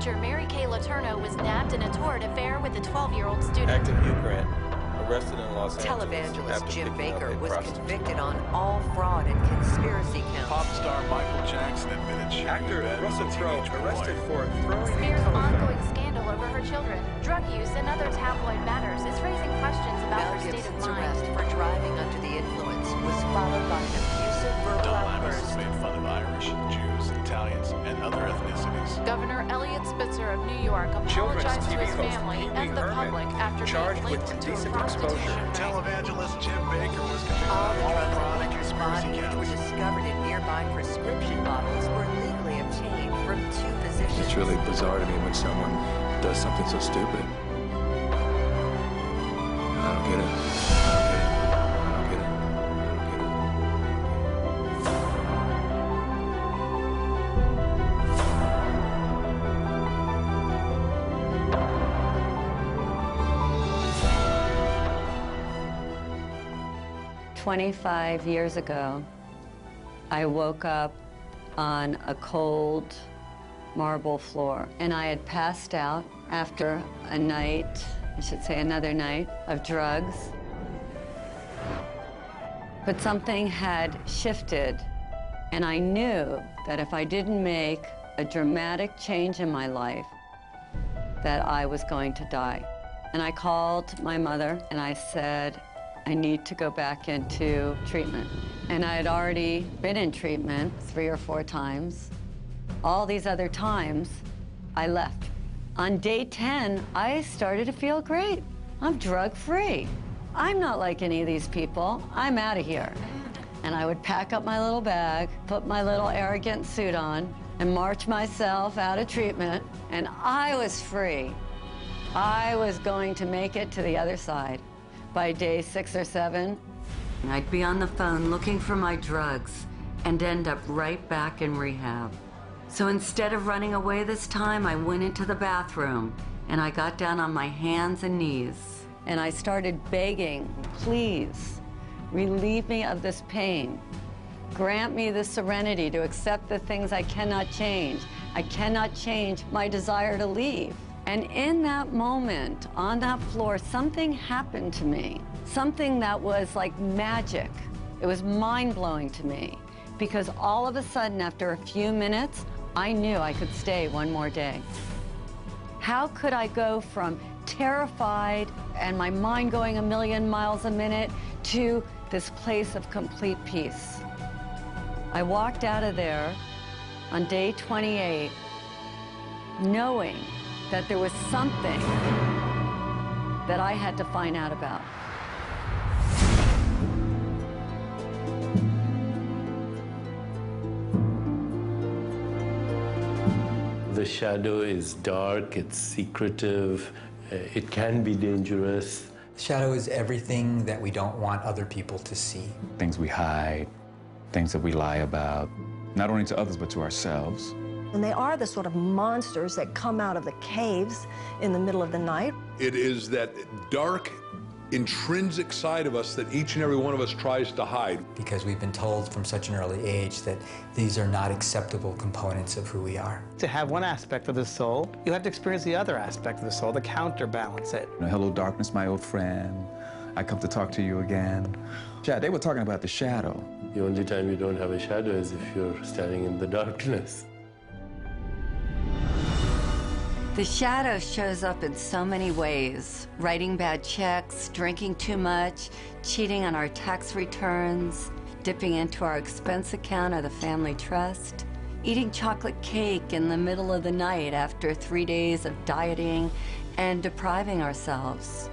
teacher Mary Kay Letourneau was nabbed in a torrid affair with a 12-year-old student. Actor Hugh Grant, arrested in Los Angeles. Televangelist Jim Bakker was convicted on all fraud and conspiracy counts. Pop star Michael Jackson admitted sharing Actor bed Russell with a Crowe, teenage arrested boy. for throwing Spears' a telephone. ongoing scandal over her children, drug use, and other tabloid matters is raising questions about Mel her state of Gibson's mind. arrest for driving under the influence was followed by an abusive verbal Don Imus outburst. has made fun of Irish, Jews, Italians, and other ethnicities. Governor Elliot Spitzer of New York Children's apologized to TV his host family Pee Wee and the Herman, public after charged being with linked to a indecent prostitution exposure. ring. Televangelist Jim Bakker was convicted All of the drugs fraud in and Lecter's conspiracy body, which were counts. discovered in nearby prescription bottles, were legally obtained from two physicians. It's really bizarre to me when someone does something so stupid. I don't get it. I don't get it. I don't get it. I don't get it. 25 years ago, I woke up on a cold marble floor, and I had passed out after a night, I should say another night, of drugs. But something had shifted, and I knew that if I didn't make a dramatic change in my life, that I was going to die. And I called my mother and I said, I need to go back into treatment. And I had already been in treatment 3 or 4 times. All these other times, I left. On day 10, I started to feel great. I'm drug-free. I'm not like any of these people. I'm out of here. And I would pack up my little bag, put my little arrogant suit on, and march myself out of treatment, and I was free. I was going to make it to the other side. By day 6 or 7, I'd be on the phone looking for my drugs and end up right back in rehab. So instead of running away this time, I went into the bathroom and I got down on my hands and knees and I started begging, please, relieve me of this pain. Grant me the serenity to accept the things I cannot change. I cannot change my desire to leave. And in that moment, on that floor, something happened to me. Something that was like magic. It was mind-blowing to me. Because all of a sudden, after a few minutes, I knew I could stay one more day. How could I go from terrified and my mind going a million miles a minute to this place of complete peace? I walked out of there on day 28, knowing that there was something that I had to find out about. The shadow is dark, it's secretive, it can be dangerous. Shadow is everything that we don't want other people to see. Things we hide, things that we lie about, not only to others, but to ourselves. And they are the sort of monsters that come out of the caves in the middle of the night. It is that dark, intrinsic side of us that each and every one of us tries to hide. Because we've been told from such an early age that these are not acceptable components of who we are. To have one aspect of the soul, you have to experience the other aspect of the soul to counterbalance it. Hello, darkness, my old friend. I come to talk to you again. Yeah, they were talking about the shadow. The only time you don't have a shadow is if you're standing in the darkness. The shadow shows up in so many ways. Writing bad checks, drinking too much, cheating on our tax returns, dipping into our expense account or the family trust, eating chocolate cake in the middle of the night after 3 days of dieting and depriving ourselves,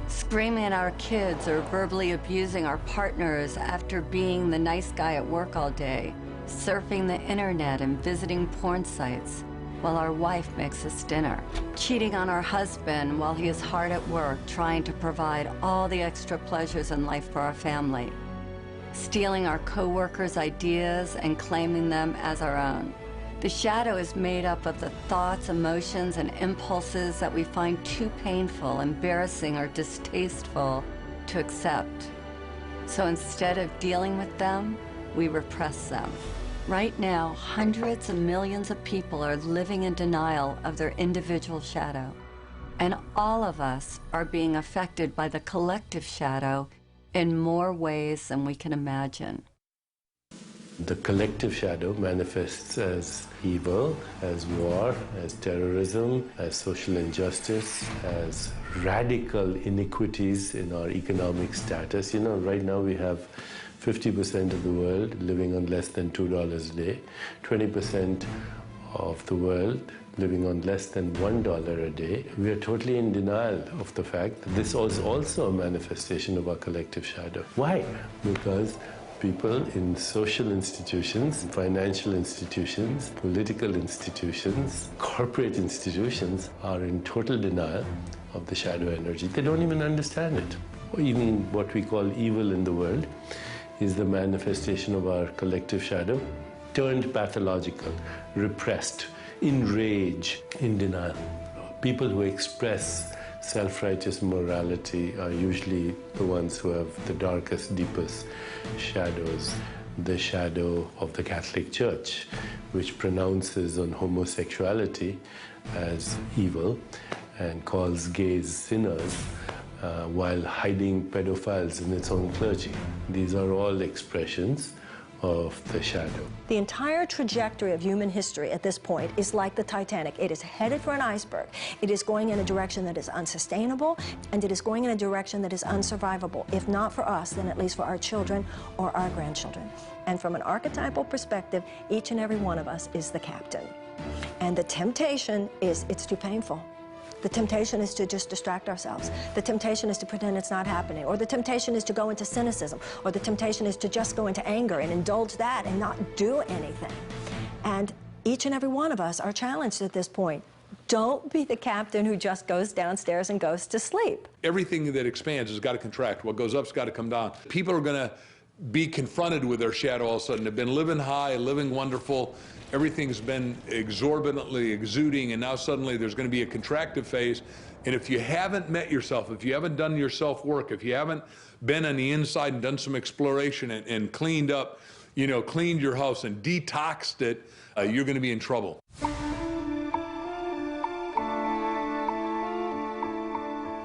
screaming at our kids or verbally abusing our partners after being the nice guy at work all day, surfing the internet and visiting porn sites while our wife makes us dinner, cheating on our husband while he is hard at work trying to provide all the extra pleasures in life for our family, stealing our co-workers' ideas and claiming them as our own. The shadow is made up of the thoughts, emotions, and impulses that we find too painful, embarrassing, or distasteful to accept. So instead of dealing with them, we repress them. Right now, hundreds of millions of people are living in denial of their individual shadow. And all of us are being affected by the collective shadow in more ways than we can imagine. The collective shadow manifests as evil, as war, as terrorism, as social injustice, as radical inequities in our economic status. You know, right now we have 50% of the world living on less than $2 a day, 20% of the world living on less than $1 a day. We are totally in denial of the fact that this is also a manifestation of our collective shadow. Why? Because people in social institutions, financial institutions, political institutions, corporate institutions are in total denial of the shadow energy. They don't even understand it. Or even what we call evil in the world is the manifestation of our collective shadow, turned pathological, repressed, in rage, in denial. People who express self-righteous morality are usually the ones who have the darkest, deepest shadows. The shadow of the Catholic Church, which pronounces on homosexuality as evil and calls gays sinners, while hiding pedophiles in its own clergy. These are all expressions of the shadow. The entire trajectory of human history at this point is like the Titanic. It is headed for an iceberg. It is going in a direction that is unsustainable, and it is going in a direction that is unsurvivable. If not for us, then at least for our children or our grandchildren. And from an archetypal perspective, each and every one of us is the captain. And the temptation is, it's too painful. The temptation is to just distract ourselves. The temptation is to pretend it's not happening. Or the temptation is to go into cynicism. Or the temptation is to just go into anger and indulge that and not do anything. And each and every one of us are challenged at this point. Don't be the captain who just goes downstairs and goes to sleep. Everything that expands has got to contract. What goes up's got to come down. People are going to be confronted with their shadow all of a sudden. They've been living high, living wonderful. Everything's been exorbitantly exuding, and now suddenly there's going to be a contractive phase. And if you haven't met yourself, if you haven't done your self-work, if you haven't been on the inside and done some exploration and cleaned up, you know, cleaned your house and detoxed it, you're going to be in trouble.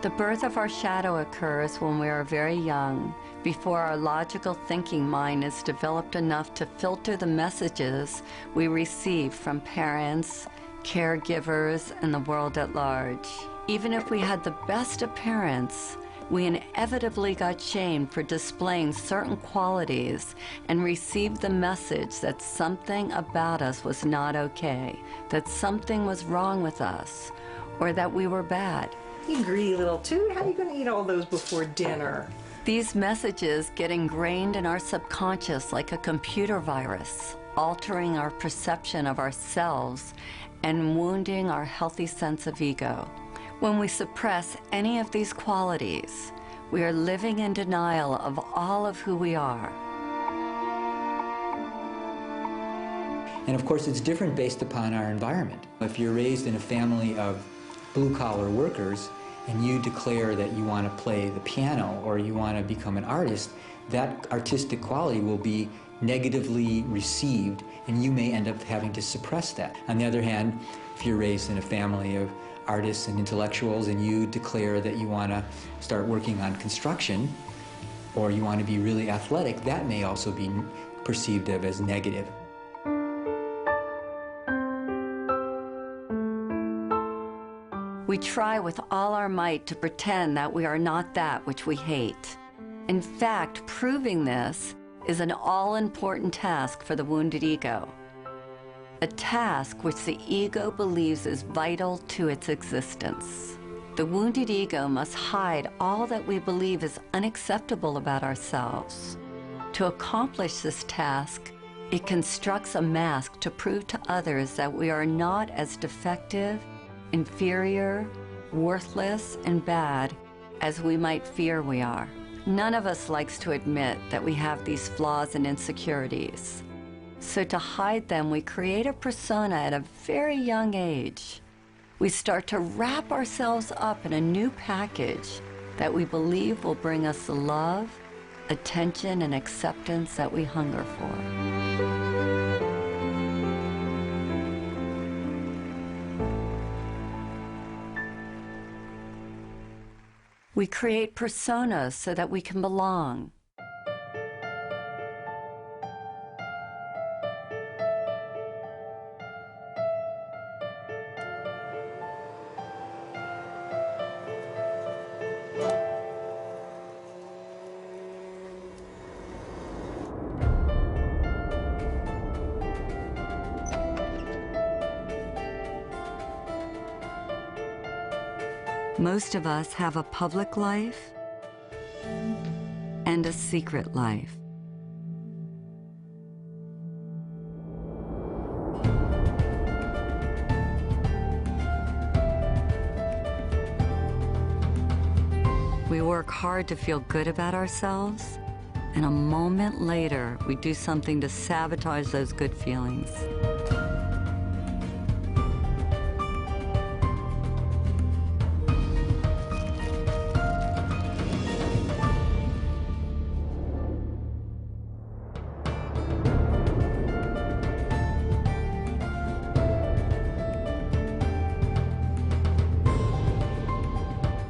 The birth of our shadow occurs when we are very young, before our logical thinking mind is developed enough to filter the messages we receive from parents, caregivers, and the world at large. Even if we had the best appearance, we inevitably got shamed for displaying certain qualities and received the message that something about us was not okay, that something was wrong with us, or that we were bad. You greedy little toot, how are you going to eat all those before dinner? These messages get ingrained in our subconscious like a computer virus, altering our perception of ourselves and wounding our healthy sense of ego. When we suppress any of these qualities, we are living in denial of all of who we are. And of course, it's different based upon our environment. If you're raised in a family of blue-collar workers, and you declare that you want to play the piano or you want to become an artist, that artistic quality will be negatively received, and you may end up having to suppress that. On the other hand, if you're raised in a family of artists and intellectuals and you declare that you want to start working on construction or you want to be really athletic, that may also be perceived of as negative. We try with all our might to pretend that we are not that which we hate. In fact, proving this is an all-important task for the wounded ego. A task which the ego believes is vital to its existence. The wounded ego must hide all that we believe is unacceptable about ourselves. To accomplish this task, it constructs a mask to prove to others that we are not as defective, inferior, worthless, and bad as we might fear we are. None of us likes to admit that we have these flaws and insecurities. So to hide them, we create a persona at a very young age. We start to wrap ourselves up in a new package that we believe will bring us the love, attention, and acceptance that we hunger for. We create personas so that we can belong. Most of us have a public life and a secret life. We work hard to feel good about ourselves, and a moment later, we do something to sabotage those good feelings.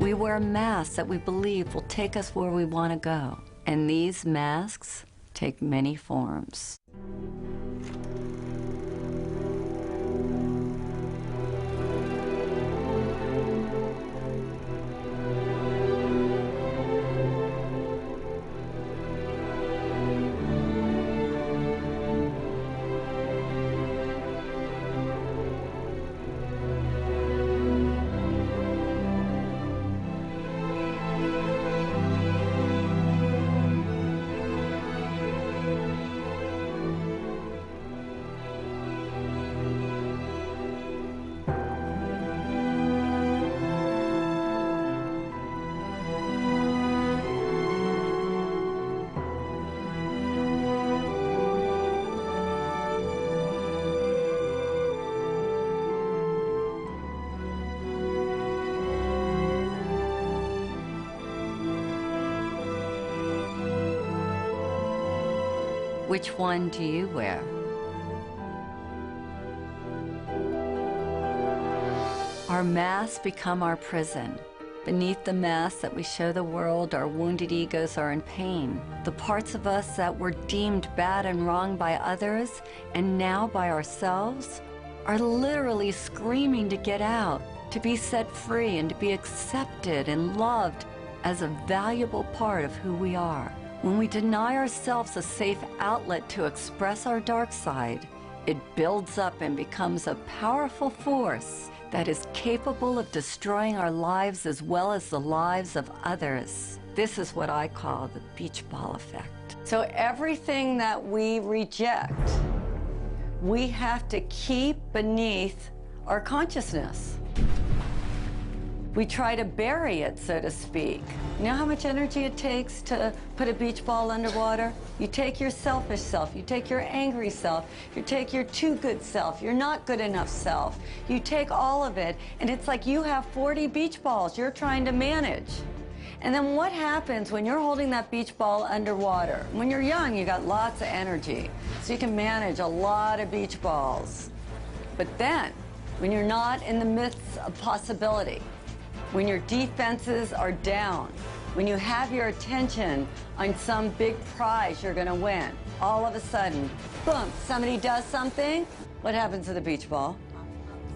We wear masks that we believe will take us where we want to go. And these masks take many forms. Which one do you wear? Our masks become our prison. Beneath the mask that we show the world, our wounded egos are in pain. The parts of us that were deemed bad and wrong by others, and now by ourselves, are literally screaming to get out, to be set free, and to be accepted and loved as a valuable part of who we are. When we deny ourselves a safe outlet to express our dark side, it builds up and becomes a powerful force that is capable of destroying our lives as well as the lives of others. This is what I call the beach ball effect. So everything that we reject, we have to keep beneath our consciousness. We try to bury it, so to speak. You know how much energy it takes to put a beach ball underwater? You take your selfish self, you take your angry self, you take your too good self, your not good enough self. You take all of it, and it's like you have 40 beach balls you're trying to manage. And then what happens when you're holding that beach ball underwater? When you're young, you got lots of energy, so you can manage a lot of beach balls. But then, when you're not in the midst of possibility, when your defenses are down, when you have your attention on some big prize you're gonna win, all of a sudden, boom, somebody does something, what happens to the beach ball?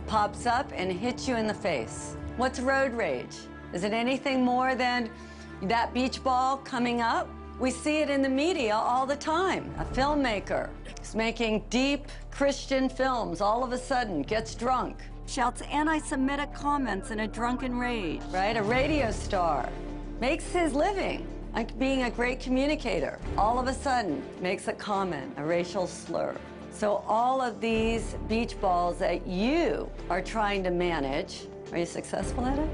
Pops up and hits you in the face. What's road rage? Is it anything more than that beach ball coming up? We see it in the media all the time. A filmmaker is making deep Christian films, all of a sudden gets drunk, shouts anti-Semitic comments in a drunken rage, right? A radio star makes his living like being a great communicator. All of a sudden makes a comment, a racial slur. So all of these beach balls that you are trying to manage, are you successful at it?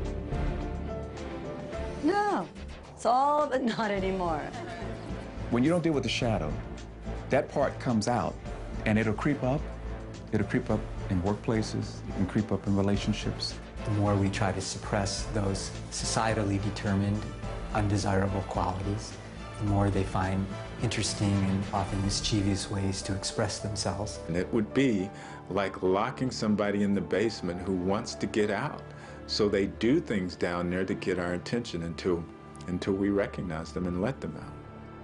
No, it's all of it, not anymore. When you don't deal with the shadow, that part comes out and it'll creep up. It'll creep up in workplaces, it can creep up in relationships. The more we try to suppress those societally determined, undesirable qualities, the more they find interesting and often mischievous ways to express themselves. And it would be like locking somebody in the basement who wants to get out. So they do things down there to get our attention until we recognize them and let them out.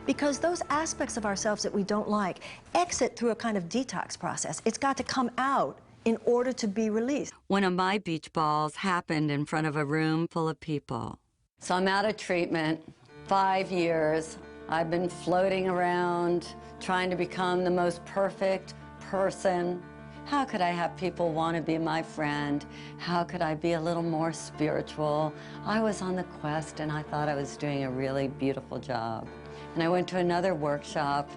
Because those aspects of ourselves that we don't like exit through a kind of detox process. It's got to come out in order to be released. One of my beach balls happened in front of a room full of people. So I'm out of treatment, 5 years. I've been floating around, trying to become the most perfect person. How could I have people want to be my friend? How could I be a little more spiritual? I was on the quest, and I thought I was doing a really beautiful job. And I went to another workshop.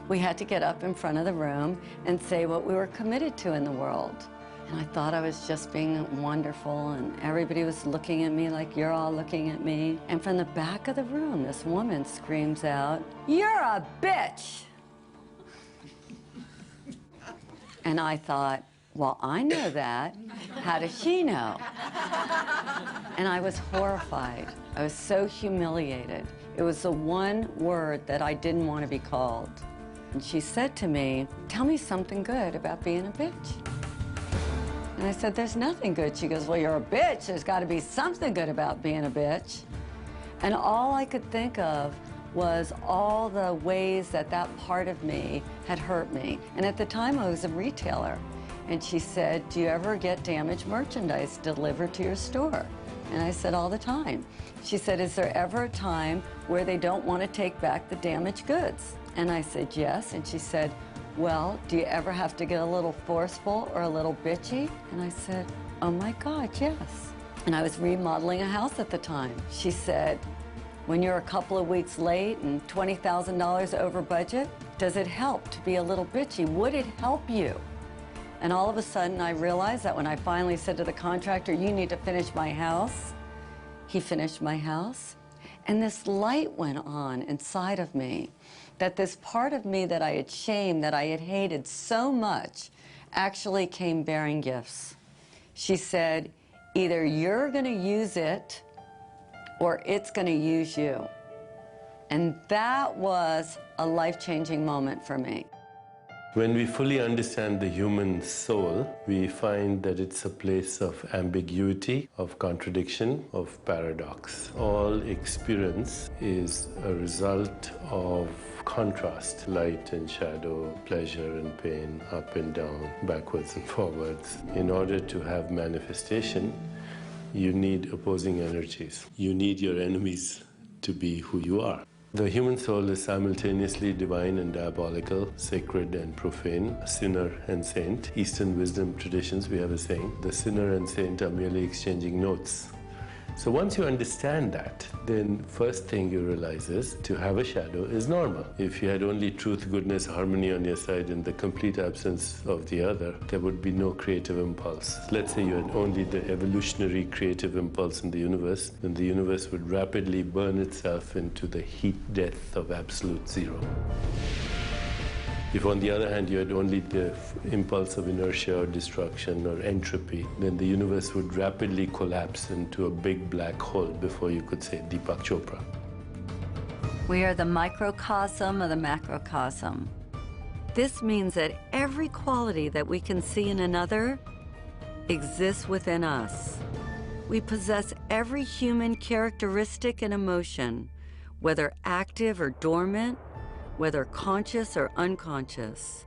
We had to get up in front of the room and say what we were committed to in the world. And I thought I was just being wonderful, and everybody was looking at me like you're all looking at me. And from the back of the room, this woman screams out, "You're a bitch!" And I thought, well, I know that. How does she know? And I was horrified. I was so humiliated. It was the one word that I didn't want to be called. And she said to me, "Tell me something good about being a bitch." And I said, "There's nothing good." She goes, "Well, you're a bitch. There's got to be something good about being a bitch." And all I could think of was all the ways that that part of me had hurt me. And at the time, I was a retailer. And she said, "Do you ever get damaged merchandise delivered to your store?" And I said, "All the time." She said, "Is there ever a time where they don't want to take back the damaged goods?" And I said, "Yes." And she said, "Well, do you ever have to get a little forceful or a little bitchy?" And I said, "Oh my God, yes." And I was remodeling a house at the time. She said, "When you're a couple of weeks late and $20,000 over budget, does it help to be a little bitchy? Would it help you?" And all of a sudden, I realized that when I finally said to the contractor, "You need to finish my house," he finished my house. And this light went on inside of me, that this part of me that I had shamed, that I had hated so much, actually came bearing gifts. She said, "Either you're going to use it or it's going to use you." And that was a life-changing moment for me. When we fully understand the human soul, we find that it's a place of ambiguity, of contradiction, of paradox. All experience is a result of contrast, light and shadow, pleasure and pain, up and down, backwards and forwards. In order to have manifestation, you need opposing energies. You need your enemies to be who you are. The human soul is simultaneously divine and diabolical, sacred and profane, sinner and saint. Eastern wisdom traditions, we have a saying, the sinner and saint are merely exchanging notes. So once you understand that, then first thing you realize is to have a shadow is normal. If you had only truth, goodness, harmony on your side and the complete absence of the other, there would be no creative impulse. Let's say you had only the evolutionary creative impulse in the universe, then the universe would rapidly burn itself into the heat death of absolute zero. If, on the other hand, you had only the impulse of inertia or destruction or entropy, then the universe would rapidly collapse into a big black hole before you could say Deepak Chopra. We are the microcosm of the macrocosm. This means that every quality that we can see in another exists within us. We possess every human characteristic and emotion, whether active or dormant, whether conscious or unconscious.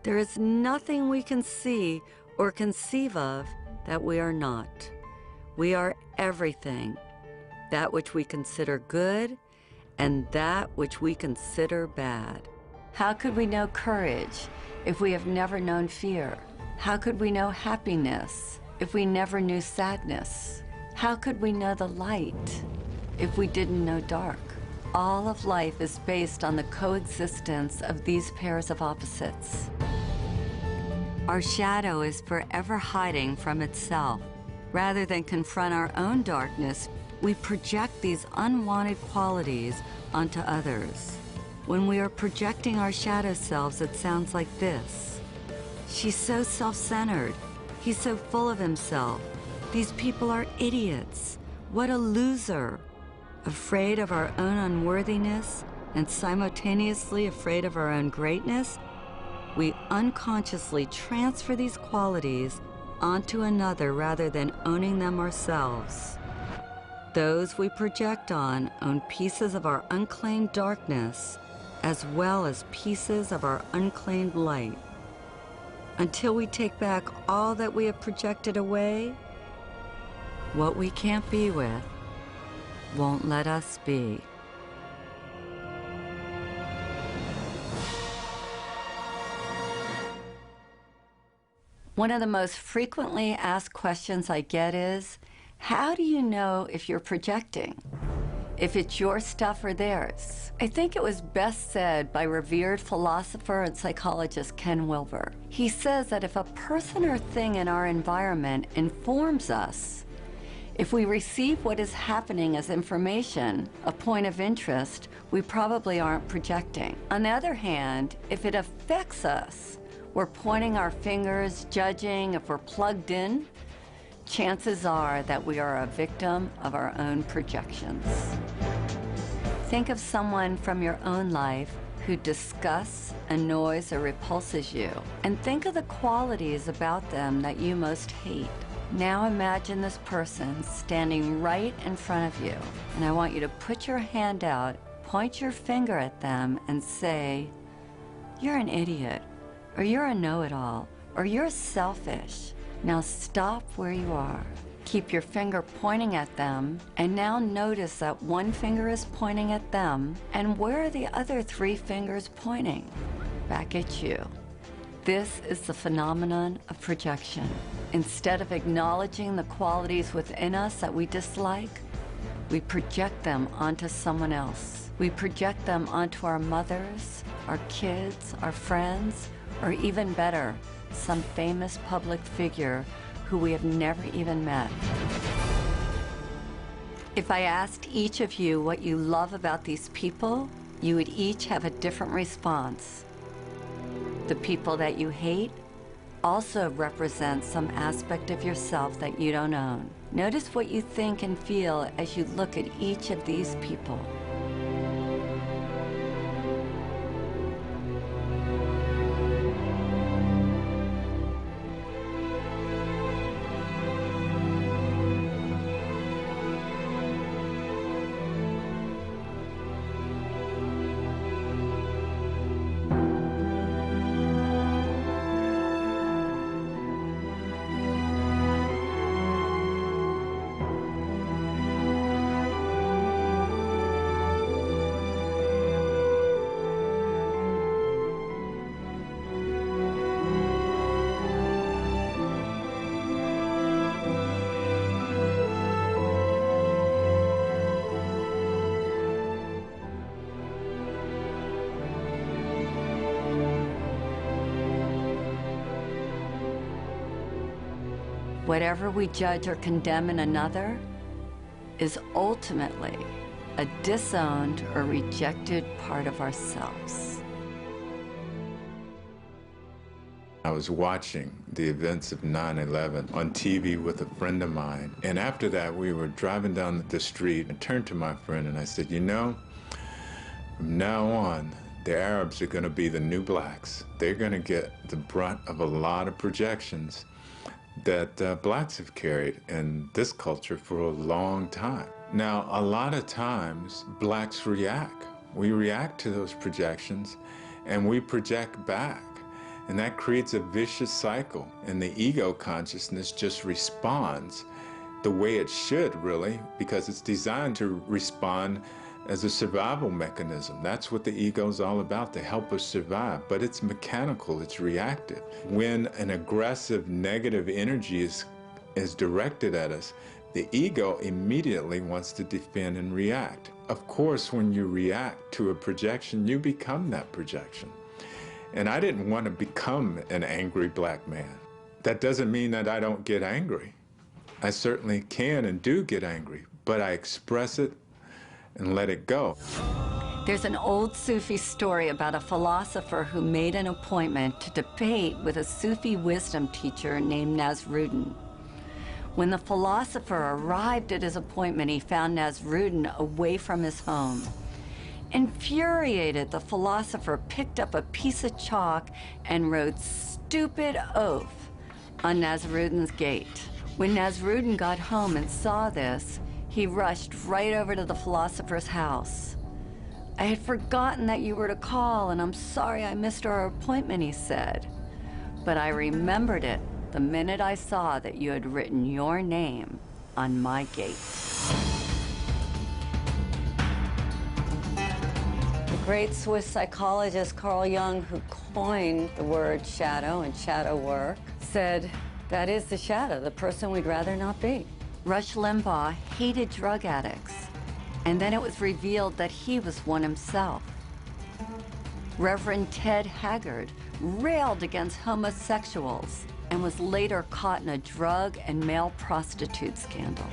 There is nothing we can see or conceive of that we are not. We are everything, that which we consider good and that which we consider bad. How could we know courage if we have never known fear? How could we know happiness if we never knew sadness? How could we know the light if we didn't know dark? All of life is based on the coexistence of these pairs of opposites. Our shadow is forever hiding from itself. Rather than confront our own darkness, we project these unwanted qualities onto others. When we are projecting our shadow selves, it sounds like this. "She's so self-centered. He's so full of himself. These people are idiots. What a loser." Afraid of our own unworthiness and simultaneously afraid of our own greatness, we unconsciously transfer these qualities onto another rather than owning them ourselves. Those we project on own pieces of our unclaimed darkness as well as pieces of our unclaimed light. Until we take back all that we have projected away, what we can't be with won't let us be. One of the most frequently asked questions I get is, how do you know if you're projecting? If it's your stuff or theirs? I think it was best said by revered philosopher and psychologist Ken Wilber. He says that if a person or thing in our environment informs us, if we receive what is happening as information, a point of interest, we probably aren't projecting. On the other hand, if it affects us, we're pointing our fingers, judging if we're plugged in, chances are that we are a victim of our own projections. Think of someone from your own life who disgusts, annoys, or repulses you, and think of the qualities about them that you most hate. Now imagine this person standing right in front of you, and I want you to put your hand out, point your finger at them, and say, "You're an idiot," or "You're a know-it-all," or "You're selfish." Now stop where you are. Keep your finger pointing at them, and now notice that one finger is pointing at them, and where are the other 3 fingers pointing? Back at you. This is the phenomenon of projection. Instead of acknowledging the qualities within us that we dislike, we project them onto someone else. We project them onto our mothers, our kids, our friends, or even better, some famous public figure who we have never even met. If I asked each of you what you love about these people, you would each have a different response. The people that you hate also represent some aspect of yourself that you don't own. Notice what you think and feel as you look at each of these people. Whatever we judge or condemn in another is ultimately a disowned or rejected part of ourselves. I was watching the events of 9/11 on TV with a friend of mine, and after that we were driving down the street. I turned to my friend and I said, "You know, from now on, the Arabs are going to be the new blacks. They're going to get the brunt of a lot of projections that blacks have carried in this culture for a long time." Now, a lot of times, blacks react. We react to those projections, and we project back. And that creates a vicious cycle. And the ego consciousness just responds the way it should, really, because it's designed to respond as a survival mechanism. That's what the ego is all about, to help us survive. But it's mechanical, it's reactive. When an aggressive, negative energy is directed at us, the ego immediately wants to defend and react. Of course, when you react to a projection, you become that projection. And I didn't want to become an angry black man. That doesn't mean that I don't get angry. I certainly can and do get angry, but I express it and let it go. There's an old Sufi story about a philosopher who made an appointment to debate with a Sufi wisdom teacher named Nasruddin. When the philosopher arrived at his appointment, he found Nasruddin away from his home. Infuriated, the philosopher picked up a piece of chalk and wrote "stupid oaf" on Nasruddin's gate. When Nasruddin got home and saw this, he rushed right over to the philosopher's house. "I had forgotten that you were to call, and I'm sorry I missed our appointment," he said. "But I remembered it the minute I saw that you had written your name on my gate." The great Swiss psychologist Carl Jung, who coined the word shadow and shadow work, said, "That is the shadow, the person we'd rather not be." Rush Limbaugh hated drug addicts, and then it was revealed that he was one himself. Reverend Ted Haggard railed against homosexuals and was later caught in a drug and male prostitute scandal.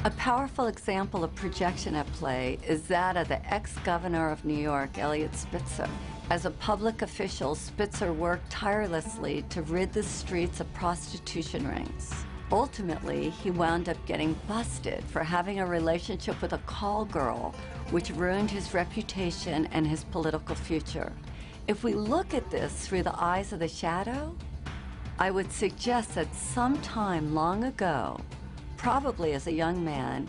A powerful example of projection at play is that of the ex-governor of New York, Eliot Spitzer. As a public official, Spitzer worked tirelessly to rid the streets of prostitution rings. Ultimately, he wound up getting busted for having a relationship with a call girl, which ruined his reputation and his political future. If we look at this through the eyes of the shadow, I would suggest that sometime long ago, probably as a young man,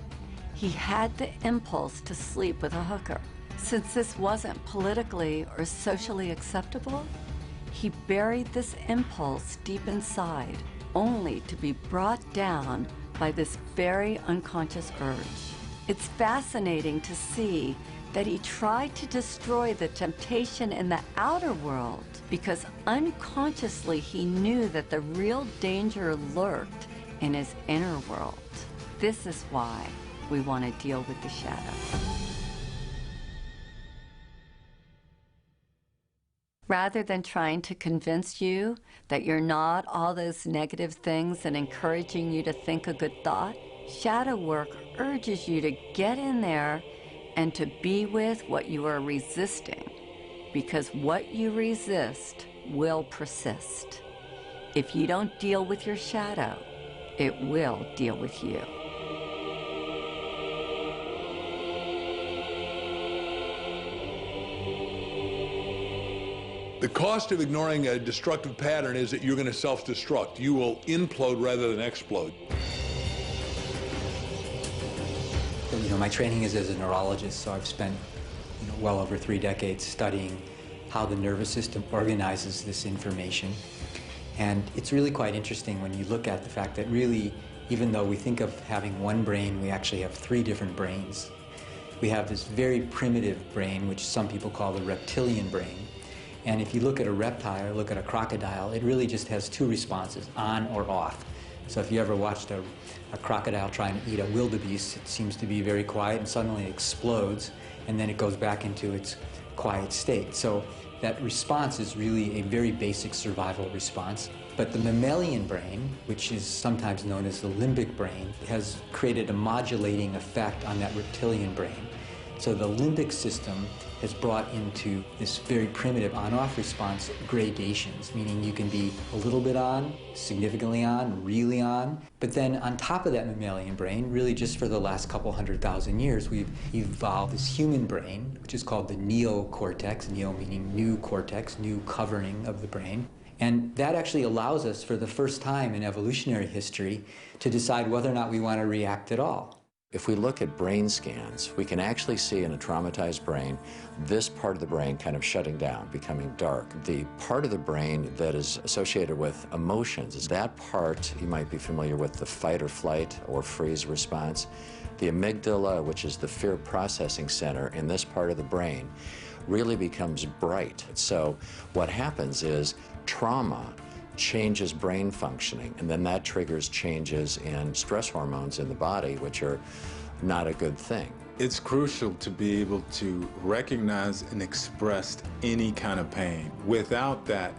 he had the impulse to sleep with a hooker. Since this wasn't politically or socially acceptable, he buried this impulse deep inside, only to be brought down by this very unconscious urge. It's fascinating to see that he tried to destroy the temptation in the outer world because unconsciously he knew that the real danger lurked in his inner world. This is why we want to deal with the shadow. Rather than trying to convince you that you're not all those negative things and encouraging you to think a good thought, shadow work urges you to get in there and to be with what you are resisting, because what you resist will persist. If you don't deal with your shadow, it will deal with you. The cost of ignoring a destructive pattern is that you're going to self-destruct. You will implode rather than explode. You know, my training is as a neurologist, so I've spent well over 3 decades studying how the nervous system organizes this information. And it's really quite interesting when you look at the fact that really, even though we think of having one brain, we actually have 3 different brains. We have this very primitive brain, which some people call the reptilian brain. And if you look at a reptile or look at a crocodile, it really just has 2 responses, on or off. So if you ever watched a crocodile trying to eat a wildebeest, it seems to be very quiet and suddenly it explodes, and then it goes back into its quiet state. So that response is really a very basic survival response. But the mammalian brain, which is sometimes known as the limbic brain, has created a modulating effect on that reptilian brain. So the limbic system has brought into this very primitive on-off response gradations, meaning you can be a little bit on, significantly on, really on. But then on top of that mammalian brain, really just for the last couple 100,000 years, we've evolved this human brain, which is called the neocortex, neo meaning new cortex, new covering of the brain. And that actually allows us for the first time in evolutionary history to decide whether or not we want to react at all. If we look at brain scans, we can actually see in a traumatized brain this part of the brain kind of shutting down, becoming dark. The part of the brain that is associated with emotions is that part, you might be familiar with the fight or flight or freeze response. The amygdala, which is the fear processing center in this part of the brain, really becomes bright. So what happens is trauma changes brain functioning, and then that triggers changes in stress hormones in the body, which are not a good thing. It's crucial to be able to recognize and express any kind of pain. Without that,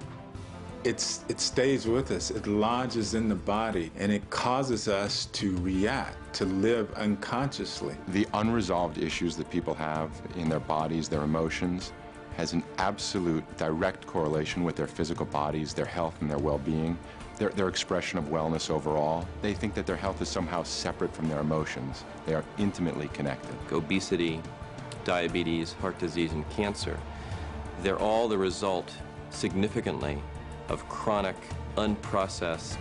it stays with us, it lodges in the body, and it causes us to react, to live unconsciously. The unresolved issues that people have in their bodies, their emotions, has an absolute direct correlation with their physical bodies, their health and their well-being, their expression of wellness overall. They think that their health is somehow separate from their emotions. They are intimately connected. Obesity, diabetes, heart disease, and cancer, they're all the result, significantly, of chronic, unprocessed,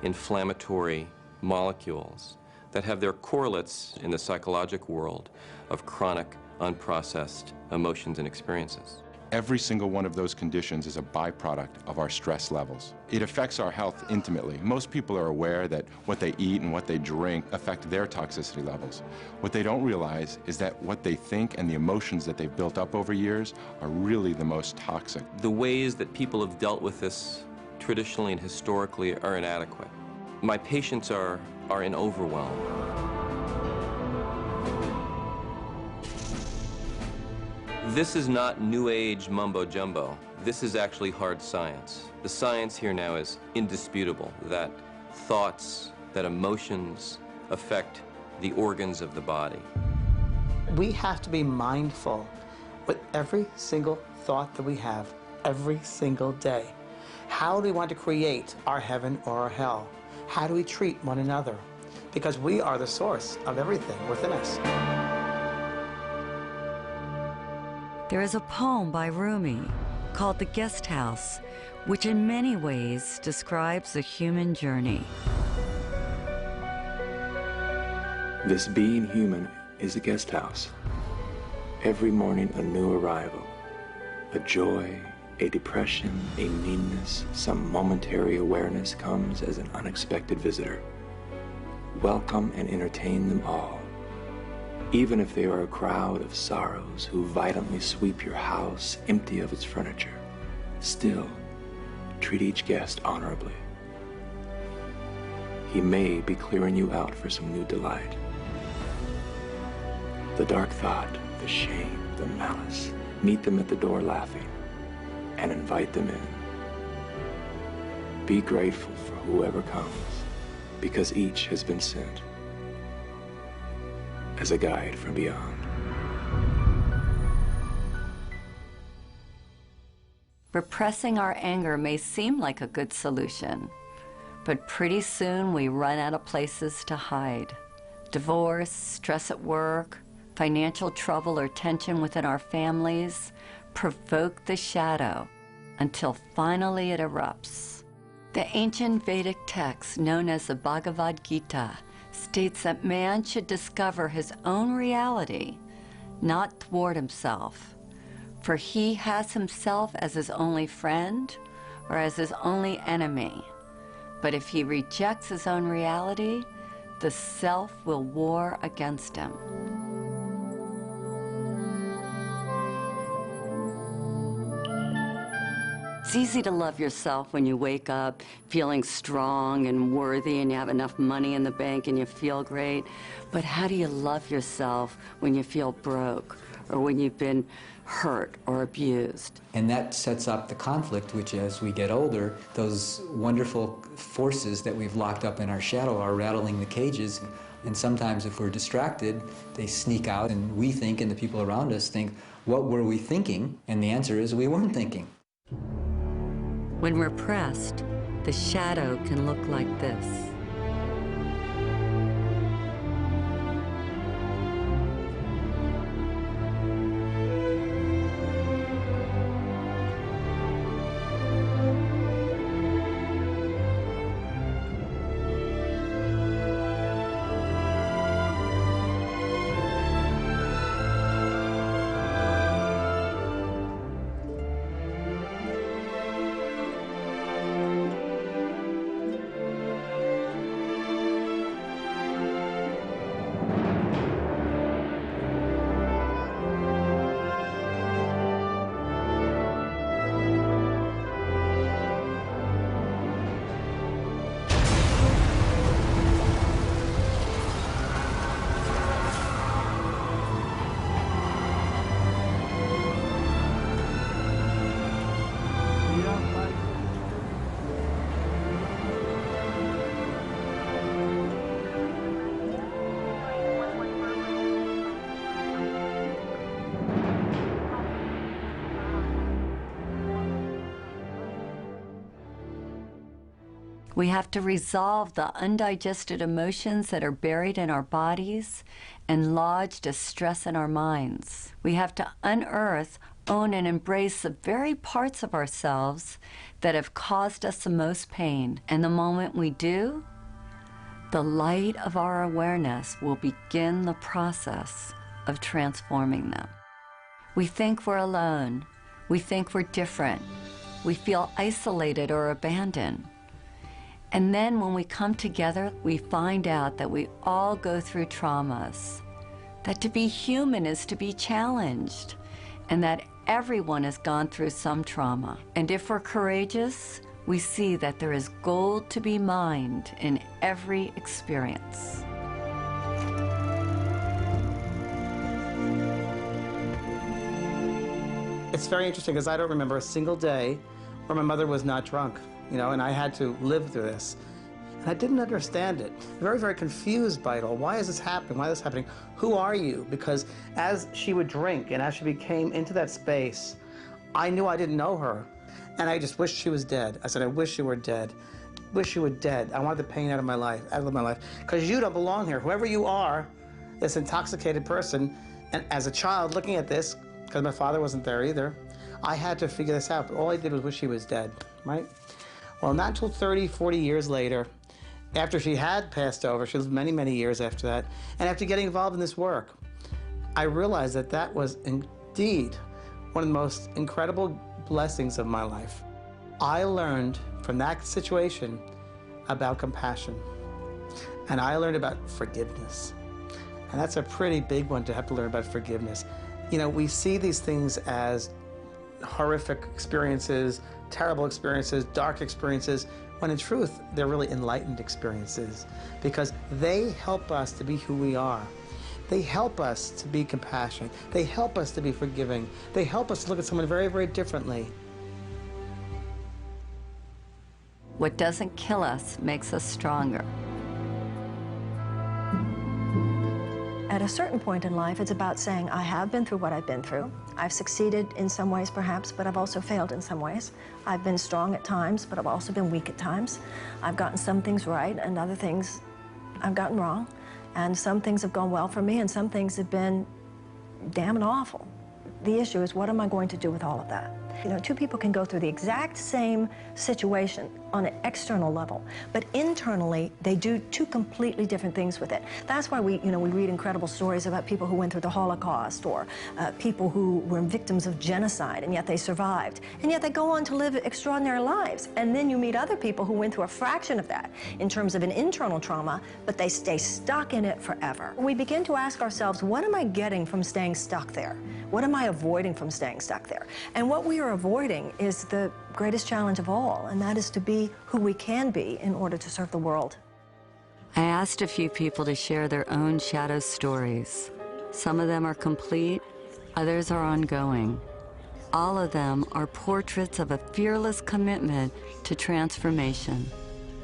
inflammatory molecules that have their correlates in the psychological world of chronic, unprocessed emotions and experiences. Every single one of those conditions is a byproduct of our stress levels. It affects our health intimately. Most people are aware that what they eat and what they drink affect their toxicity levels. What they don't realize is that what they think and the emotions that they've built up over years are really the most toxic. The ways that people have dealt with this traditionally and historically are inadequate. My patients are in overwhelm. This is not New Age mumbo-jumbo. This is actually hard science. The science here now is indisputable, that thoughts, that emotions affect the organs of the body. We have to be mindful with every single thought that we have every single day. How do we want to create our heaven or our hell? How do we treat one another? Because we are the source of everything within us. There is a poem by Rumi called The Guest House, which in many ways describes the human journey. This being human is a guest house. Every morning a new arrival, a joy, a depression, a meanness, some momentary awareness comes as an unexpected visitor. Welcome and entertain them all. Even if they are a crowd of sorrows who violently sweep your house empty of its furniture, still treat each guest honorably. He may be clearing you out for some new delight. The dark thought, the shame, the malice, meet them at the door laughing and invite them in. Be grateful for whoever comes, because each has been sent as a guide from beyond. Repressing our anger may seem like a good solution, but pretty soon we run out of places to hide. Divorce, stress at work, financial trouble or tension within our families provoke the shadow until finally it erupts. The ancient Vedic text known as the Bhagavad Gita states that man should discover his own reality, not thwart himself, for he has himself as his only friend or as his only enemy. But if he rejects his own reality, the self will war against him. It's easy to love yourself when you wake up feeling strong and worthy and you have enough money in the bank and you feel great. But how do you love yourself when you feel broke or when you've been hurt or abused? And that sets up the conflict, which as we get older, those wonderful forces that we've locked up in our shadow are rattling the cages. And sometimes if we're distracted, they sneak out and we think, and the people around us think, what were we thinking? And the answer is we weren't thinking. When repressed, the shadow can look like this. We have to resolve the undigested emotions that are buried in our bodies and lodged as stress in our minds. We have to unearth own and embrace the very parts of ourselves that have caused us the most pain. And the moment we do, the light of our awareness will begin the process of transforming them. We think we're alone. We think we're different. We feel isolated or abandoned. And then when we come together, we find out that we all go through traumas, that to be human is to be challenged, and that everyone has gone through some trauma. And if we're courageous, we see that there is gold to be mined in every experience. It's very interesting because I don't remember a single day where my mother was not drunk, you know, and I had to live through this. And I didn't understand it. Very, very confused by it all. Why is this happening? Why is this happening? Who are you? Because as she would drink and as she became into that space, I knew I didn't know her. And I just wished she was dead. I said, I wish you were dead. Wish you were dead. I want the pain out of my life, Because you don't belong here. Whoever you are, this intoxicated person, and as a child looking at this, because my father wasn't there either, I had to figure this out. But all I did was wish she was dead, right? Well, not until 30, 40 years later, after she had passed over, she lived many, many years after that, and after getting involved in this work, I realized that that was indeed one of the most incredible blessings of my life. I learned from that situation about compassion, and I learned about forgiveness. And that's a pretty big one to have to learn about forgiveness. You know, we see these things as horrific experiences, terrible experiences, dark experiences, when in truth, they're really enlightened experiences because they help us to be who we are. They help us to be compassionate. They help us to be forgiving. They help us to look at someone very, very differently. What doesn't kill us makes us stronger. At a certain point in life, it's about saying, I have been through what I've been through. I've succeeded in some ways, perhaps, but I've also failed in some ways. I've been strong at times, but I've also been weak at times. I've gotten some things right, and other things I've gotten wrong. And some things have gone well for me, and some things have been damn awful. The issue is, what am I going to do with all of that? You know, two people can go through the exact same situation on an external level, but internally, they do two completely different things with it. That's why we read incredible stories about people who went through the Holocaust or people who were victims of genocide, and yet they survived. And yet they go on to live extraordinary lives. And then you meet other people who went through a fraction of that in terms of an internal trauma, but they stay stuck in it forever. We begin to ask ourselves, what am I getting from staying stuck there? What am I avoiding from staying stuck there? And what we are avoiding is the greatest challenge of all, and that is to be who we can be in order to serve the world. I asked a few people to share their own shadow stories. Some of them are complete, others are ongoing. All of them are portraits of a fearless commitment to transformation.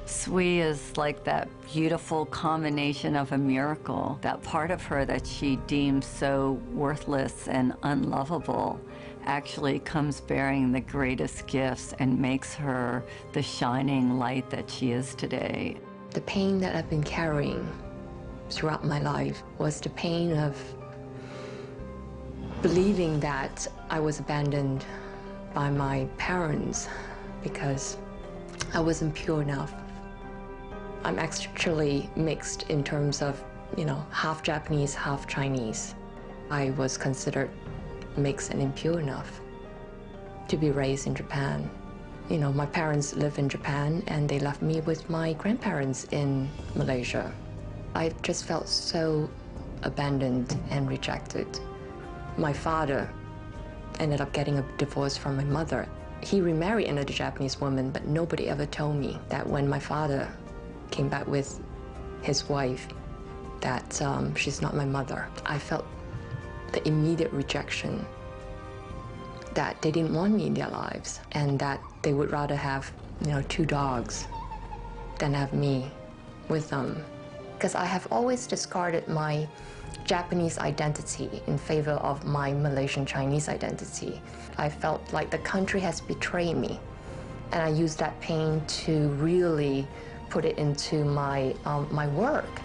Sui is like that beautiful combination of a miracle. That part of her that she deems so worthless and unlovable actually comes bearing the greatest gifts and makes her the shining light that she is today. The pain that I've been carrying throughout my life was the pain of believing that I was abandoned by my parents because I wasn't pure enough. I'm actually mixed in terms of, half Japanese, half Chinese. I was considered mixed and impure enough to be raised in Japan. My parents live in Japan and they left me with my grandparents in Malaysia. I just felt so abandoned and rejected. My father ended up getting a divorce from my mother. He remarried another Japanese woman, but nobody ever told me that when my father came back with his wife, that she's not my mother. I felt the immediate rejection, that they didn't want me in their lives, and that they would rather have, 2 dogs than have me with them. Because I have always discarded my Japanese identity in favor of my Malaysian Chinese identity. I felt like the country has betrayed me, and I used that pain to really put it into my work.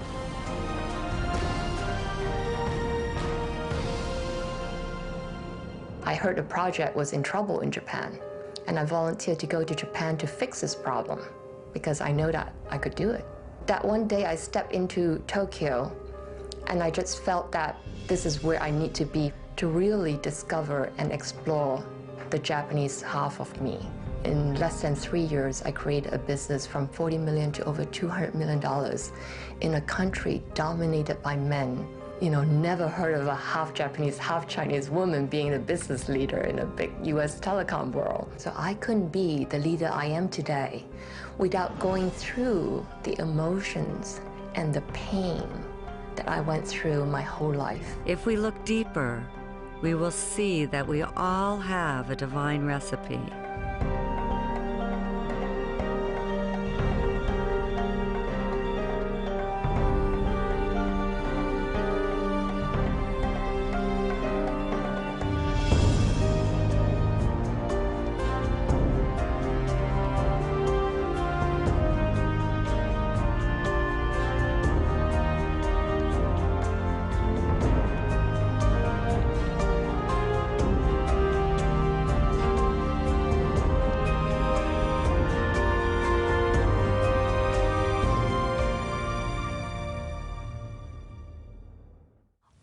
I I heard the project was in trouble in Japan, and I volunteered to go to Japan to fix this problem because I know that I could do it. That one day I stepped into Tokyo, and I just felt that this is where I need to be to really discover and explore the Japanese half of me. In less than 3 years, I created a business from $40 million to over $200 million in a country dominated by men. You know, never heard of a half Japanese, half Chinese woman being a business leader in a big US telecom world. So I couldn't be the leader I am today without going through the emotions and the pain that I went through my whole life. If we look deeper, we will see that we all have a divine recipe.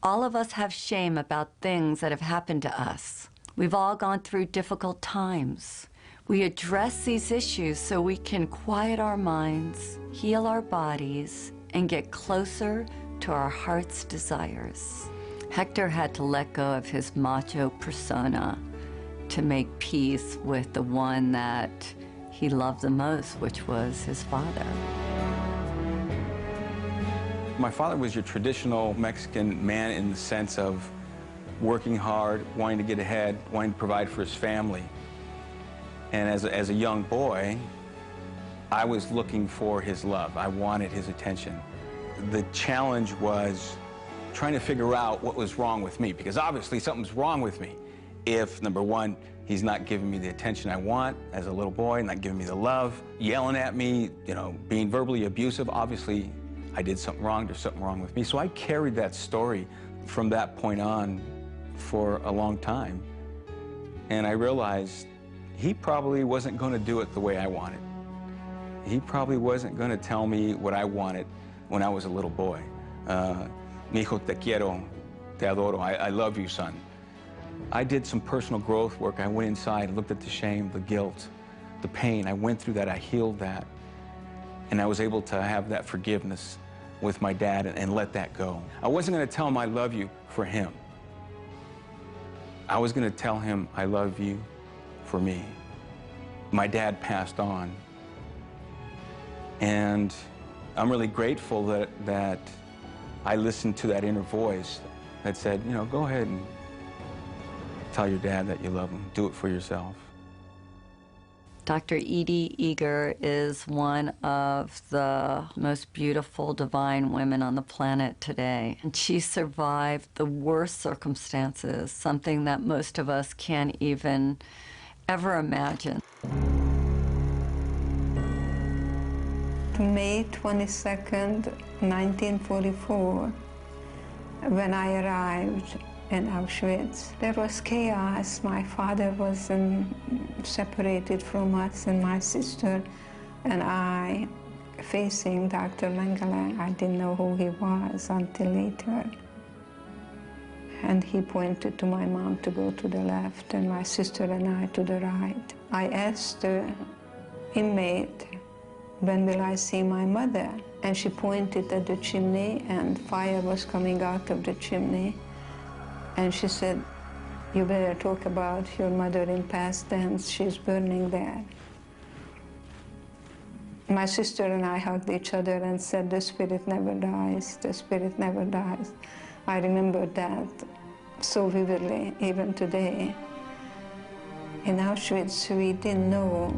All of us have shame about things that have happened to us. We've all gone through difficult times. We address these issues so we can quiet our minds, heal our bodies, and get closer to our heart's desires. Hector had to let go of his macho persona to make peace with the one that he loved the most, which was his father. My father was your traditional Mexican man in the sense of working hard, wanting to get ahead, wanting to provide for his family. And as a young boy, I was looking for his love. I wanted his attention. The challenge was trying to figure out what was wrong with me, because obviously something's wrong with me. If, number one, he's not giving me the attention I want as a little boy, not giving me the love, yelling at me, you know, being verbally abusive, obviously I did something wrong, there's something wrong with me. So I carried that story from that point on for a long time. And I realized he probably wasn't going to do it the way I wanted. He probably wasn't going to tell me what I wanted when I was a little boy. Mi hijo te quiero, te adoro, I love you, son. I did some personal growth work. I went inside, looked at the shame, the guilt, the pain. I went through that, I healed that. And I was able to have that forgiveness with my dad and let that go. I wasn't going to tell him I love you for him. I was going to tell him I love you for me. My dad passed on. And I'm really grateful that I listened to that inner voice that said, you know, go ahead and tell your dad that you love him. Do it for yourself. Dr. Edie Eger is one of the most beautiful, divine women on the planet today. And she survived the worst circumstances, something that most of us can't even ever imagine. May 22nd, 1944, when I arrived in Auschwitz, there was chaos. My father was separated from us and my sister, and I facing Dr. Mengele. I didn't know who he was until later. And he pointed to my mom to go to the left and my sister and I to the right. I asked the inmate, when will I see my mother? And she pointed at the chimney and fire was coming out of the chimney. And she said, you better talk about your mother in past tense, she's burning there. My sister and I hugged each other and said, the spirit never dies, the spirit never dies. I remember that so vividly, even today. In Auschwitz, we didn't know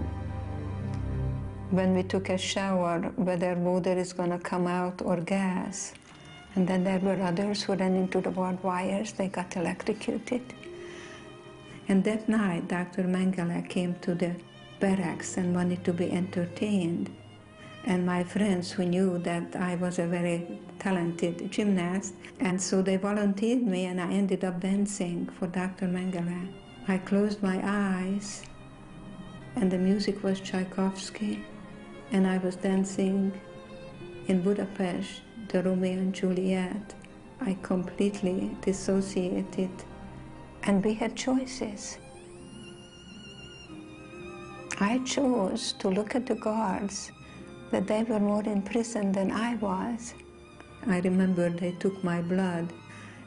when we took a shower whether water is going to come out or gas. And then there were others who ran into the barbed wires, they got electrocuted. And that night, Dr. Mengele came to the barracks and wanted to be entertained. And my friends who knew that I was a very talented gymnast, and so they volunteered me and I ended up dancing for Dr. Mengele. I closed my eyes, and the music was Tchaikovsky, and I was dancing in Budapest, the Romeo and Juliet. I completely dissociated, and we had choices. I chose to look at the guards, that they were more in prison than I was. I remember they took my blood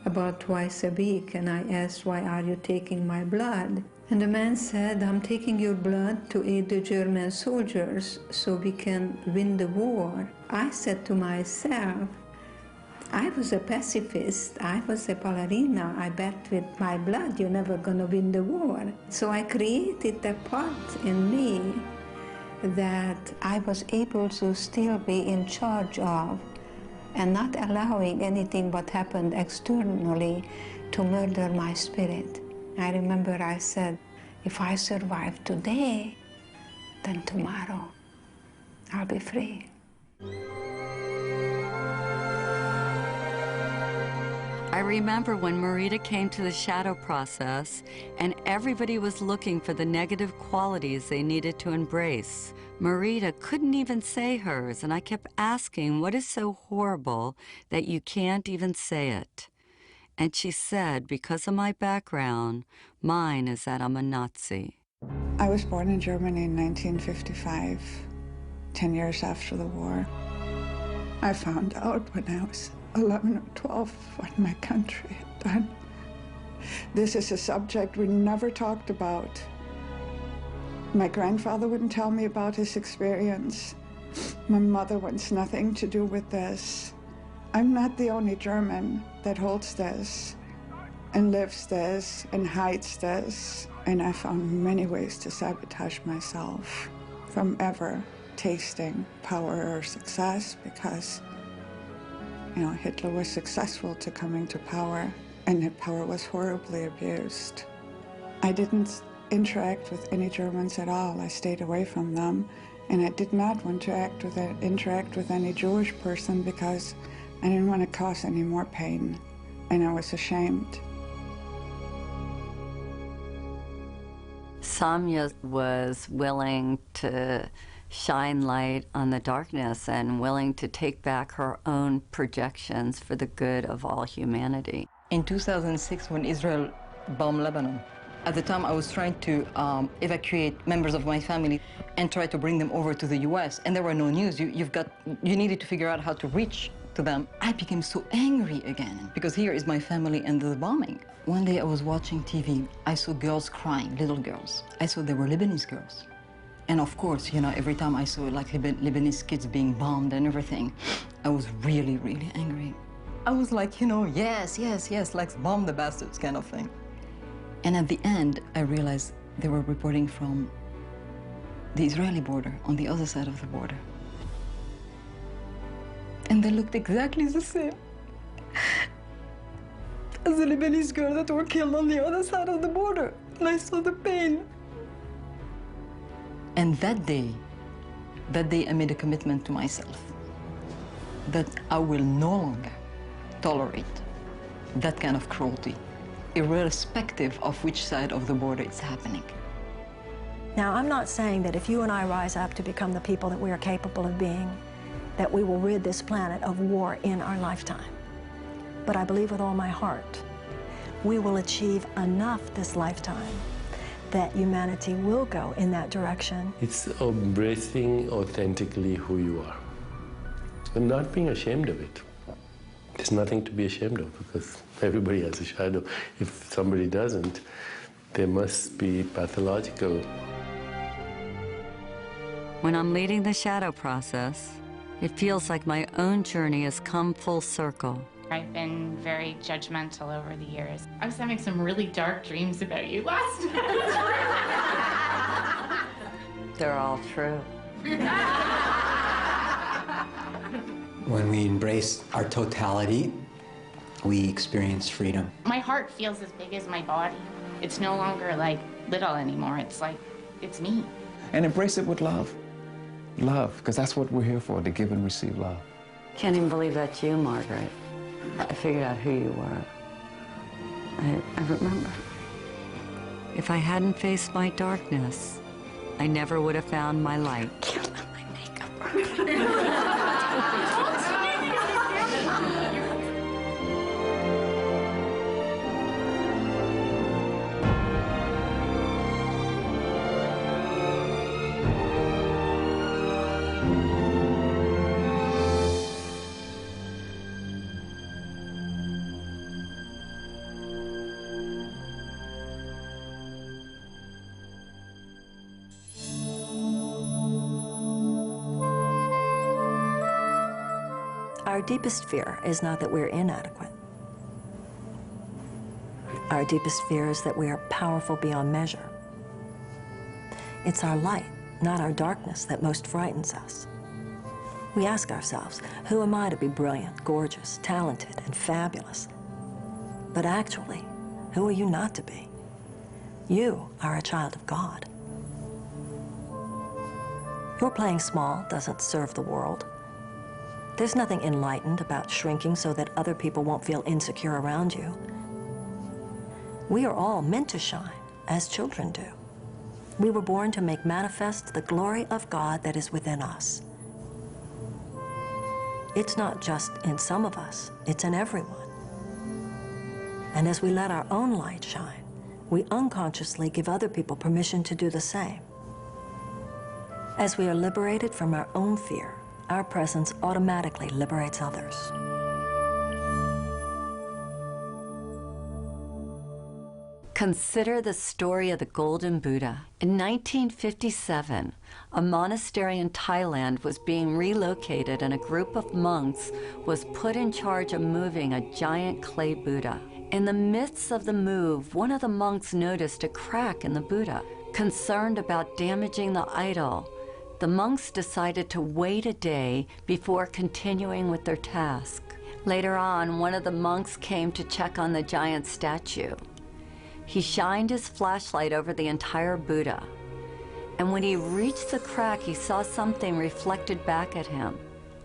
about twice a week, and I asked, why are you taking my blood? And the man said, I'm taking your blood to aid the German soldiers so we can win the war. I said to myself, I was a pacifist, I was a ballerina, I bet with my blood you're never gonna win the war. So I created a part in me that I was able to still be in charge of and not allowing anything what happened externally to murder my spirit. I remember I said, if I survive today, then tomorrow I'll be free. I remember when Marita came to the shadow process and everybody was looking for the negative qualities they needed to embrace. Marita couldn't even say hers, and I kept asking, what is so horrible that you can't even say it? And she said, because of my background, mine is that I'm a Nazi. I was born in Germany in 1955, 10 years after the war. I found out when I was 11 or 12 what my country had done. This is a subject we never talked about. My grandfather wouldn't tell me about his experience. My mother wants nothing to do with this. I'm not the only German that holds this and lives this and hides this. And I found many ways to sabotage myself from ever tasting power or success, because Hitler was successful to coming to power, and that power was horribly abused. I didn't interact with any Germans at all. I stayed away from them, and I did not want to interact with any Jewish person because I didn't want to cause any more pain, and I was ashamed. Samya was willing to shine light on the darkness and willing to take back her own projections for the good of all humanity. In 2006, when Israel bombed Lebanon, at the time I was trying to evacuate members of my family and try to bring them over to the US, and there were no news. You needed to figure out how to reach to them. I became so angry again, because here is my family and the bombing. One day I was watching TV, I saw girls crying, little girls. I saw they were Lebanese girls. And of course, every time I saw like Lebanese kids being bombed and everything, I was really, really angry. I was like, yes, yes, yes, let's bomb the bastards kind of thing. And at the end, I realized they were reporting from the Israeli border, on the other side of the border. And they looked exactly the same as the Lebanese girls that were killed on the other side of the border. And I saw the pain. And that day I made a commitment to myself that I will no longer tolerate that kind of cruelty, irrespective of which side of the border it's happening. Now, I'm not saying that if you and I rise up to become the people that we are capable of being, that we will rid this planet of war in our lifetime. But I believe with all my heart, we will achieve enough this lifetime that humanity will go in that direction. It's embracing authentically who you are and not being ashamed of it. There's nothing to be ashamed of, because everybody has a shadow. If somebody doesn't, they must be pathological. When I'm leading the shadow process, it feels like my own journey has come full circle. I've been very judgmental over the years. I was having some really dark dreams about you last night. They're all true. When we embrace our totality, we experience freedom. My heart feels as big as my body. It's no longer like little anymore. It's like, it's me. And embrace it with love. Love, because that's what we're here for, to give and receive love. Can't even believe that's you, Margaret. I figured out who you were. I remember. If I hadn't faced my darkness, I never would have found my light. Our deepest fear is not that we're inadequate. Our deepest fear is that we are powerful beyond measure. It's our light, not our darkness, that most frightens us. We ask ourselves, who am I to be brilliant, gorgeous, talented, and fabulous? But actually, who are you not to be? You are a child of God. Your playing small doesn't serve the world. There's nothing enlightened about shrinking so that other people won't feel insecure around you. We are all meant to shine, as children do. We were born to make manifest the glory of God that is within us. It's not just in some of us, it's in everyone. And as we let our own light shine, we unconsciously give other people permission to do the same. As we are liberated from our own fear, our presence automatically liberates others. Consider the story of the Golden Buddha. In 1957, a monastery in Thailand was being relocated and a group of monks was put in charge of moving a giant clay Buddha. In the midst of the move, one of the monks noticed a crack in the Buddha. Concerned about damaging the idol, the monks decided to wait a day before continuing with their task. Later on, one of the monks came to check on the giant statue. He shined his flashlight over the entire Buddha, and when he reached the crack, he saw something reflected back at him.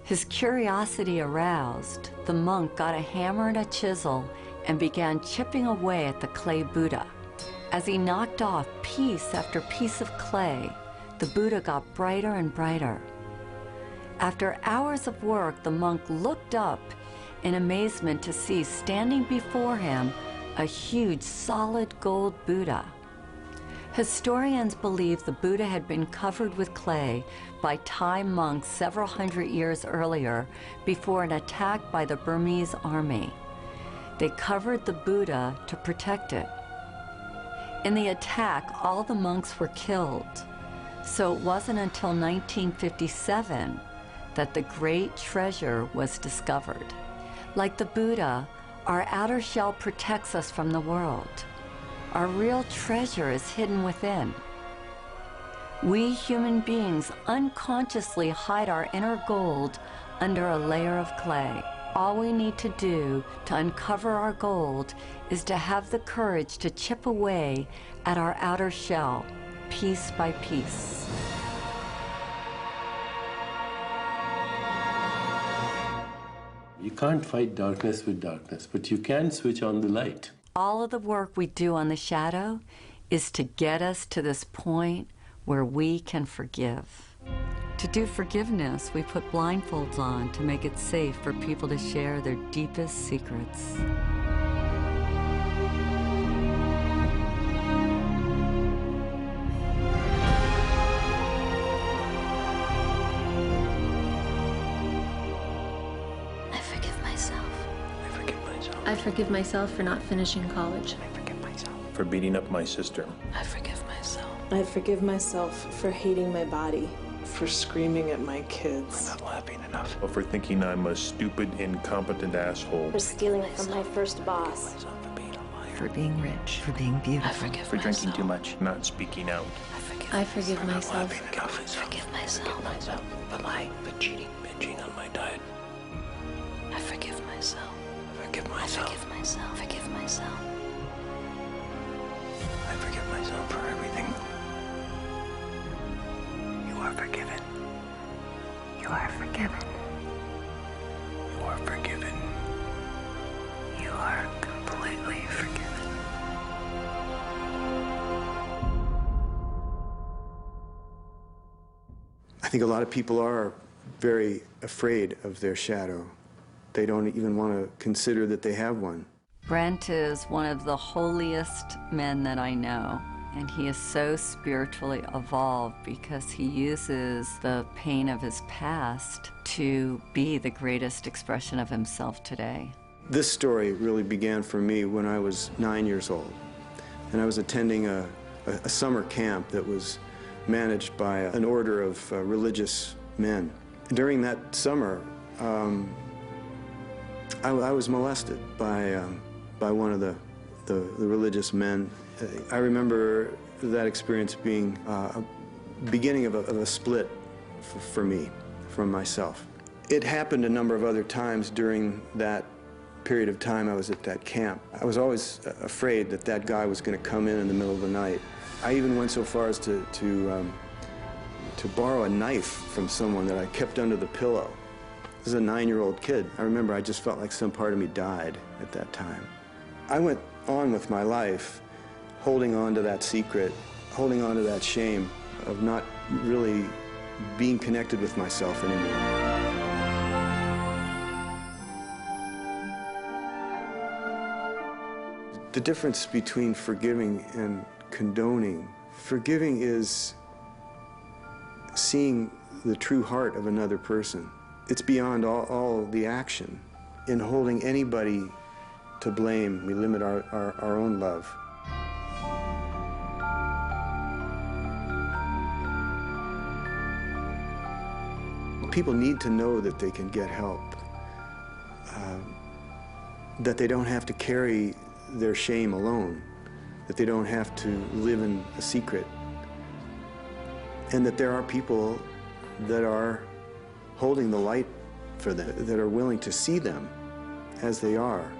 His curiosity aroused, the monk got a hammer and a chisel and began chipping away at the clay Buddha. As he knocked off piece after piece of clay, the Buddha got brighter and brighter. After hours of work, the monk looked up in amazement to see standing before him a huge solid gold Buddha. Historians believe the Buddha had been covered with clay by Thai monks several hundred years earlier before an attack by the Burmese army. They covered the Buddha to protect it. In the attack, all the monks were killed. So it wasn't until 1957 that the great treasure was discovered. Like the Buddha, our outer shell protects us from the world. Our real treasure is hidden within. We human beings unconsciously hide our inner gold under a layer of clay. All we need to do to uncover our gold is to have the courage to chip away at our outer shell, piece by piece. You can't fight darkness with darkness, but you can switch on the light. All of the work we do on the shadow is to get us to this point where we can forgive. To do forgiveness, we put blindfolds on to make it safe for people to share their deepest secrets. I forgive myself for not finishing college. I forgive myself for beating up my sister. I forgive myself. I forgive myself for hating my body. For screaming at my kids. For not laughing enough. Or for thinking I'm a stupid, incompetent asshole. For stealing from my first boss. For being rich. For being beautiful. I forgive for myself. drinking too much, not speaking out. I forgive myself. I forgive myself. For lying, for cheating, binging on my diet. I forgive myself. Forgive myself. I forgive myself. Forgive myself. I forgive myself for everything. You are forgiven. You are forgiven. You are forgiven. You are completely forgiven. think a lot of people are very afraid of their shadow. They don't even want to consider that they have one. Brent is one of the holiest men that I know, and he is so spiritually evolved because he uses the pain of his past to be the greatest expression of himself today. This story really began for me when I was 9 years old, and I was attending a summer camp that was managed by an order of religious men. During that summer, I was molested by one of the religious men. I remember that experience being a beginning of a split for me, from myself. It happened a number of other times during that period of time I was at that camp. I was always afraid that that guy was going to come in the middle of the night. I even went so far as to borrow a knife from someone that I kept under the pillow. This is a 9-year-old kid. I remember I just felt like some part of me died at that time. I went on with my life, holding on to that secret, holding on to that shame of not really being connected with myself anymore. The difference between forgiving and condoning. Forgiving is seeing the true heart of another person. It's beyond all the action. In holding anybody to blame, we limit our own love. People need to know that they can get help, that they don't have to carry their shame alone, that they don't have to live in a secret, and that there are people that are holding the light for them, that are willing to see them as they are,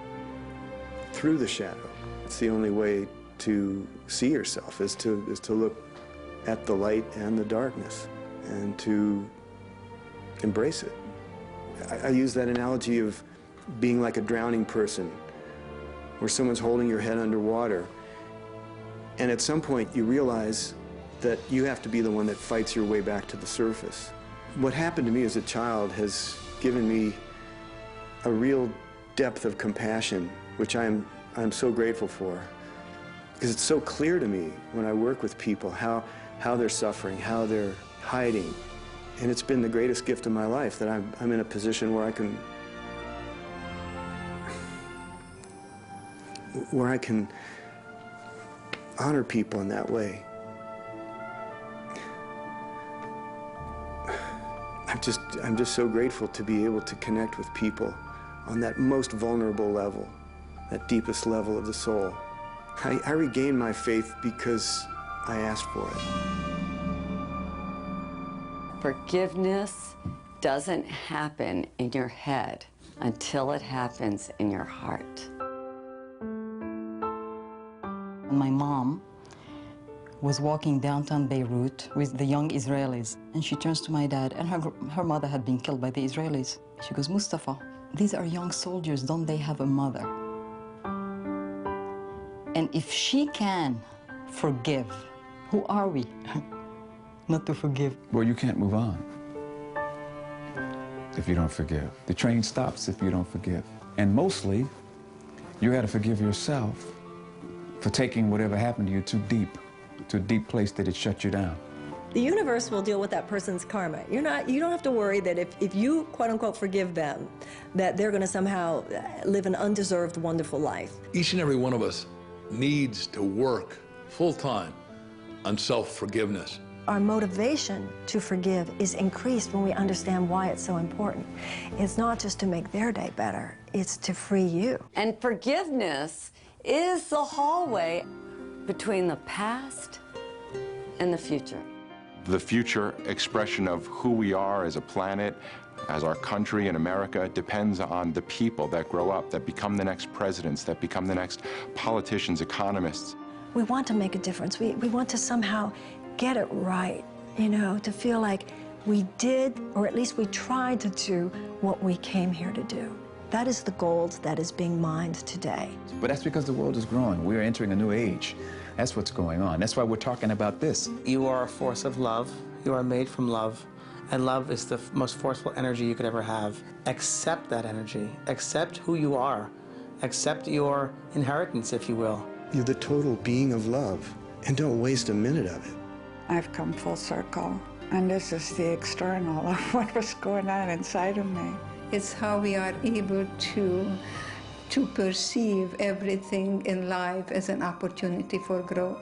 through the shadow. It's the only way to see yourself, is to look at the light and the darkness, and to embrace it. I use that analogy of being like a drowning person, where someone's holding your head underwater, and at some point you realize that you have to be the one that fights your way back to the surface. What happened to me as a child has given me a real depth of compassion, which I'm so grateful for, because it's so clear to me when I work with people how they're suffering, how they're hiding, and it's been the greatest gift of my life that I'm in a position where I can honor people in that way. I'm just so grateful to be able to connect with people on that most vulnerable level, that deepest level of the soul. I regained my faith because I asked for it. Forgiveness doesn't happen in your head until it happens in your heart. My mom was walking downtown Beirut with the young Israelis, and she turns to my dad, and her mother had been killed by the Israelis. She goes, "Mustafa, these are young soldiers, don't they have a mother?" And if she can forgive, who are we not to forgive? Well, you can't move on if you don't forgive. The train stops if you don't forgive. And mostly, you got to forgive yourself for taking whatever happened to you too deep, to a deep place that it shut you down. The universe will deal with that person's karma. You don't have to worry that if you, quote unquote, forgive them, that they're going to somehow live an undeserved, wonderful life. Each and every one of us needs to work full-time on self-forgiveness. Our motivation to forgive is increased when we understand why it's so important. It's not just to make their day better, it's to free you. And forgiveness is the hallway between the past and the future. The future expression of who we are as a planet, as our country in America, depends on the people that grow up, that become the next presidents, that become the next politicians, economists. We want to make a difference. We want to somehow get it right, you know, to feel like we did, or at least we tried to do what we came here to do. That is the gold that is being mined today. But that's because the world is growing. We are entering a new age. That's what's going on. That's why we're talking about this. You are a force of love. You are made from love. And love is the most forceful energy you could ever have. Accept that energy. Accept who you are. Accept your inheritance, if you will. You're the total being of love, and don't waste a minute of it. I've come full circle, and this is the external of what was going on inside of me. It's how we are able to perceive everything in life as an opportunity for growth.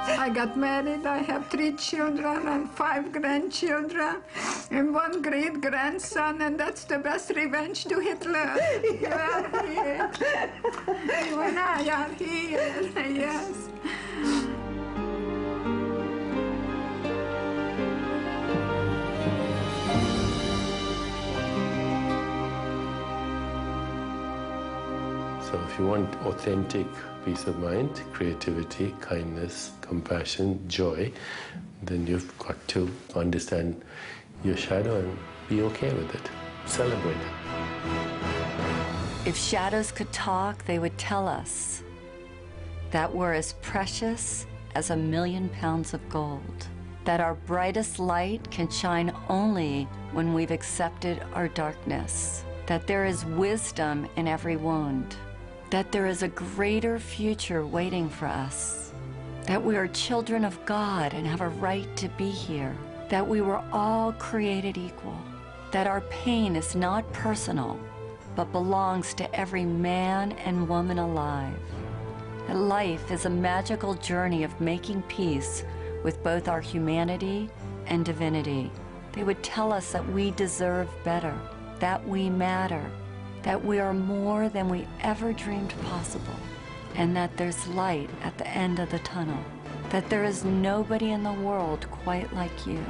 I got married, I have 3 children and 5 grandchildren and 1 great-grandson, and that's the best revenge to Hitler. You are here. You and I are here, yes. So if you want authentic peace of mind, creativity, kindness, compassion, joy, then you've got to understand your shadow and be okay with it. Celebrate it. If shadows could talk, they would tell us that we're as precious as 1,000,000 pounds of gold, that our brightest light can shine only when we've accepted our darkness, that there is wisdom in every wound, that there is a greater future waiting for us, that we are children of God and have a right to be here, that we were all created equal, that our pain is not personal, but belongs to every man and woman alive, that life is a magical journey of making peace with both our humanity and divinity. They would tell us that we deserve better, that we matter, that we are more than we ever dreamed possible, and that there's light at the end of the tunnel, that there is nobody in the world quite like you.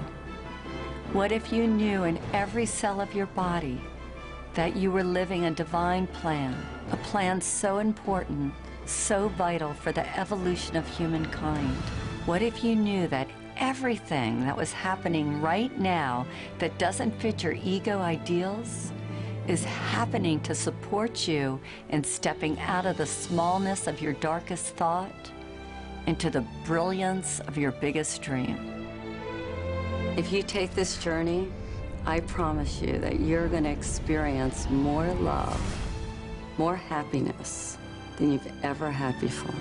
What if you knew in every cell of your body that you were living a divine plan, a plan so important, so vital for the evolution of humankind? What if you knew that everything that was happening right now that doesn't fit your ego ideals is happening to support you in stepping out of the smallness of your darkest thought into the brilliance of your biggest dream? If you take this journey, I promise you that you're going to experience more love, more happiness than you've ever had before.